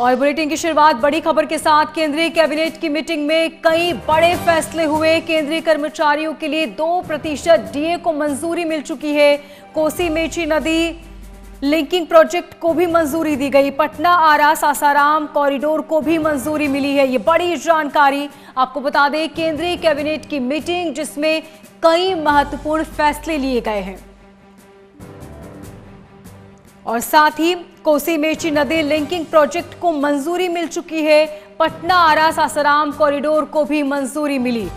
और बुलेटिन की शुरुआत बड़ी खबर के साथ। केंद्रीय कैबिनेट की मीटिंग में कई बड़े फैसले हुए। केंद्रीय कर्मचारियों के लिए 2% डीए को मंजूरी मिल चुकी है। कोसी मेची नदी लिंकिंग प्रोजेक्ट को भी मंजूरी दी गई। पटना आरा सासाराम कॉरिडोर को भी मंजूरी मिली है। ये बड़ी जानकारी आपको बता दें, केंद्रीय कैबिनेट की मीटिंग जिसमें कई महत्वपूर्ण फैसले लिए गए हैं और साथ ही कोसी मेची नदी लिंकिंग प्रोजेक्ट को मंजूरी मिल चुकी है। पटना आरा सासाराम कॉरिडोर को भी मंजूरी मिली।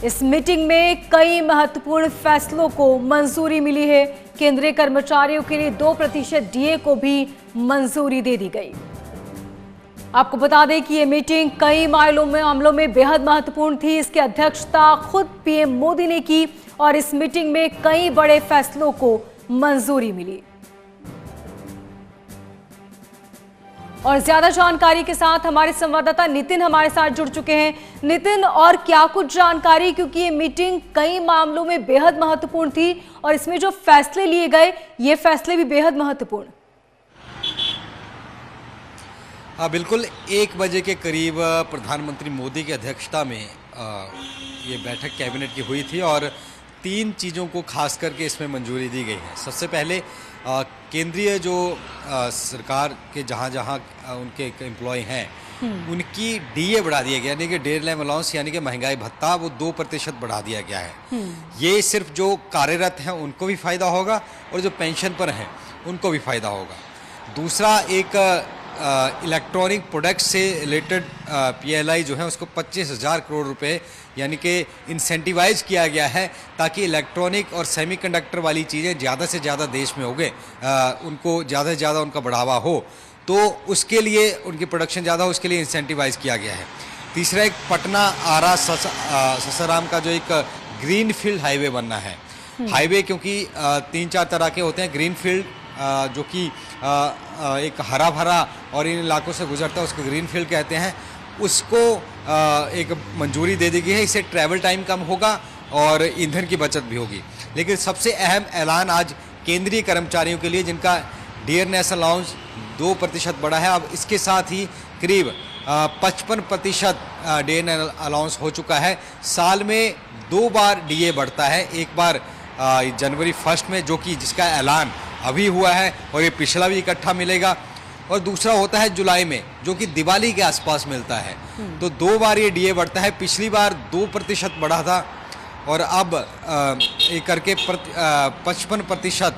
इस मीटिंग में कई महत्वपूर्ण फैसलों को मंजूरी मिली है। केंद्रीय कर्मचारियों के लिए 2% डीए को भी मंजूरी दे दी गई। आपको बता दें कि यह मीटिंग कई मामलों में बेहद महत्वपूर्ण थी। इसकी अध्यक्षता खुद पीएम मोदी ने की और इस मीटिंग में कई बड़े फैसलों को मंजूरी मिली। और ज्यादा जानकारी के साथ हमारे संवाददाता नितिन हमारे साथ जुड़ चुके हैं। नितिन, और क्या कुछ जानकारी, क्योंकि ये मीटिंग कई मामलों में बेहद महत्वपूर्ण थी और इसमें जो फैसले लिए गए ये फैसले भी बेहद महत्वपूर्ण। हाँ बिल्कुल, 1 बजे के करीब प्रधानमंत्री मोदी की अध्यक्षता में ये बैठक कैबिनेट की हुई थी और 3 चीज़ों को खास करके इसमें मंजूरी दी गई है। सबसे पहले केंद्रीय जो सरकार के जहाँ उनके एम्प्लॉय हैं उनकी डीए बढ़ा दिया गया, यानी कि डे टाइम अलाउंस यानी कि महंगाई भत्ता वो 2% बढ़ा दिया गया है। ये सिर्फ जो कार्यरत हैं उनको भी फायदा होगा और जो पेंशन पर हैं उनको भी फायदा होगा। दूसरा, एक इलेक्ट्रॉनिक प्रोडक्ट से रिलेटेड पीएलआई जो है उसको 25,000 करोड़ रुपए यानी कि इंसेंटिवाइज किया गया है ताकि इलेक्ट्रॉनिक और सेमीकंडक्टर वाली चीज़ें ज़्यादा से ज़्यादा देश में होंगे, उनको ज़्यादा से ज़्यादा उनका बढ़ावा हो, तो उसके लिए उनकी प्रोडक्शन ज़्यादा हो, उसके लिए इंसेंटिवाइज किया गया है। तीसरा, एक पटना आरा सासाराम का जो एक ग्रीन फील्ड हाईवे बनना है। हाईवे क्योंकि 3-4 तरह के होते हैं। ग्रीन फील्ड जो कि एक हरा भरा और इन इलाकों से गुजरता है उसको ग्रीन फील्ड कहते हैं, उसको एक मंजूरी दे दी गई है। इससे ट्रैवल टाइम कम होगा और ईंधन की बचत भी होगी। लेकिन सबसे अहम ऐलान आज केंद्रीय कर्मचारियों के लिए जिनका डियरनेस अलाउंस 2% बढ़ा है, अब इसके साथ ही करीब 55% डियरनेस अलाउंस हो चुका है। साल में 2 बार डीए बढ़ता है, एक बार जनवरी 1 में जो कि जिसका ऐलान अभी हुआ है और ये पिछला भी इकट्ठा मिलेगा, और दूसरा होता है जुलाई में जो कि दिवाली के आसपास मिलता है। तो 2 बार ये डीए बढ़ता है। पिछली बार 2% बढ़ा था और अब ये करके 55%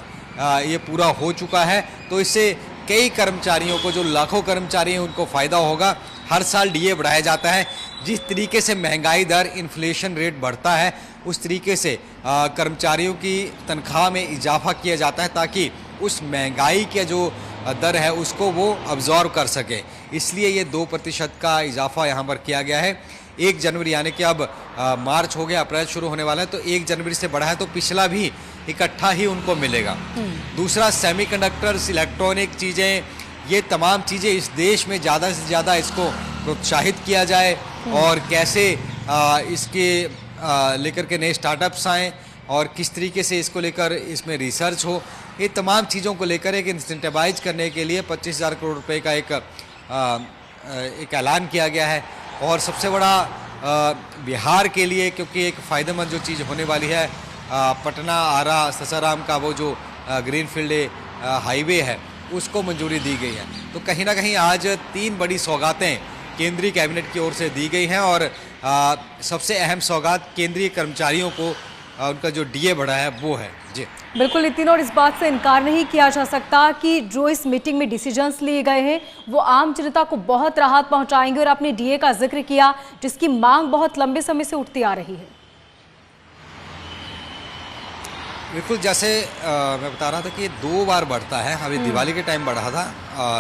ये पूरा हो चुका है। तो इससे कई कर्मचारियों को, जो लाखों कर्मचारी हैं, उनको फ़ायदा होगा। हर साल डीए बढ़ाया जाता है। जिस तरीके से महंगाई दर, इन्फ्लेशन रेट बढ़ता है उस तरीके से कर्मचारियों की तनख्वाह में इजाफा किया जाता है ताकि उस महंगाई के जो दर है उसको वो अब्जॉर्व कर सके। इसलिए ये 2% का इजाफा यहाँ पर किया गया है। 1 जनवरी यानी कि अब मार्च हो गया, अप्रैल शुरू होने वाला है, तो 1 जनवरी से बढ़ा है तो पिछला भी इकट्ठा ही उनको मिलेगा। दूसरा, सेमीकंडक्टर्स, इलेक्ट्रॉनिक चीज़ें, ये तमाम चीज़ें इस देश में ज़्यादा से ज़्यादा इसको प्रोत्साहित किया जाए और कैसे इसके लेकर के नए स्टार्टअप्स आएँ और किस तरीके से इसको लेकर इसमें रिसर्च हो, ये तमाम चीज़ों को लेकर एक इंसेंटिवाइज करने के लिए 25,000 करोड़ रुपए का एक ऐलान किया गया है। और सबसे बड़ा बिहार के लिए, क्योंकि एक फ़ायदेमंद जो चीज़ होने वाली है, पटना आरा सासाराम का वो जो ग्रीन फील्ड हाईवे है उसको मंजूरी दी गई है। तो कहीं ना कहीं आज 3 बड़ी सौगातें केंद्रीय कैबिनेट की ओर से दी गई हैं और सबसे अहम सौगात केंद्रीय कर्मचारियों को उनका जो डीए बढ़ा है वो है। जी बिल्कुल नितिन, और इस बात से इनकार नहीं किया जा सकता कि जो इस मीटिंग में डिसीजंस लिए गए हैं वो आम जनता को बहुत राहत पहुंचाएंगे। और आपने डीए का जिक्र किया जिसकी मांग बहुत लंबे समय से उठती आ रही है। बिल्कुल, जैसे मैं बता रहा था कि 2 बार बढ़ता है। अभी दिवाली के टाइम बढ़ा था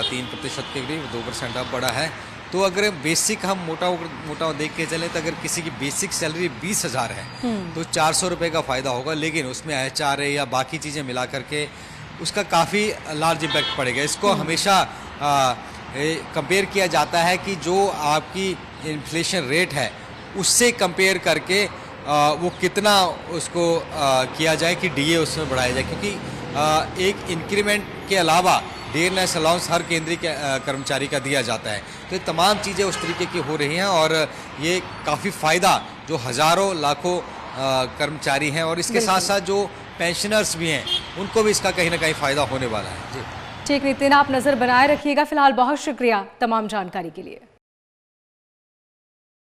3% के करीब, 2% अब बढ़ा है। तो अगर बेसिक हम मोटा देख के चलें तो अगर किसी की बेसिक सैलरी 20,000 है तो 400 रुपये का फ़ायदा होगा, लेकिन उसमें एचआरए या बाकी चीज़ें मिला करके उसका काफ़ी लार्ज इम्पैक्ट पड़ेगा। इसको हमेशा कंपेयर किया जाता है कि जो आपकी इन्फ्लेशन रेट है उससे कंपेयर करके वो कितना उसको किया जाए कि डीए उसमें बढ़ाया जाए, क्योंकि एक इंक्रीमेंट के अलावा डियरनेस अलाउंस हर केंद्रीय कर्मचारी का दिया जाता है। तो ये तमाम चीज़ें उस तरीके की हो रही हैं और ये काफ़ी फ़ायदा जो हज़ारों लाखों कर्मचारी हैं और इसके साथ साथ जो पेंशनर्स भी हैं उनको भी इसका कहीं ना कहीं फ़ायदा होने वाला है। जी ठीक नितिन, आप नज़र बनाए रखिएगा। फिलहाल बहुत शुक्रिया तमाम जानकारी के लिए।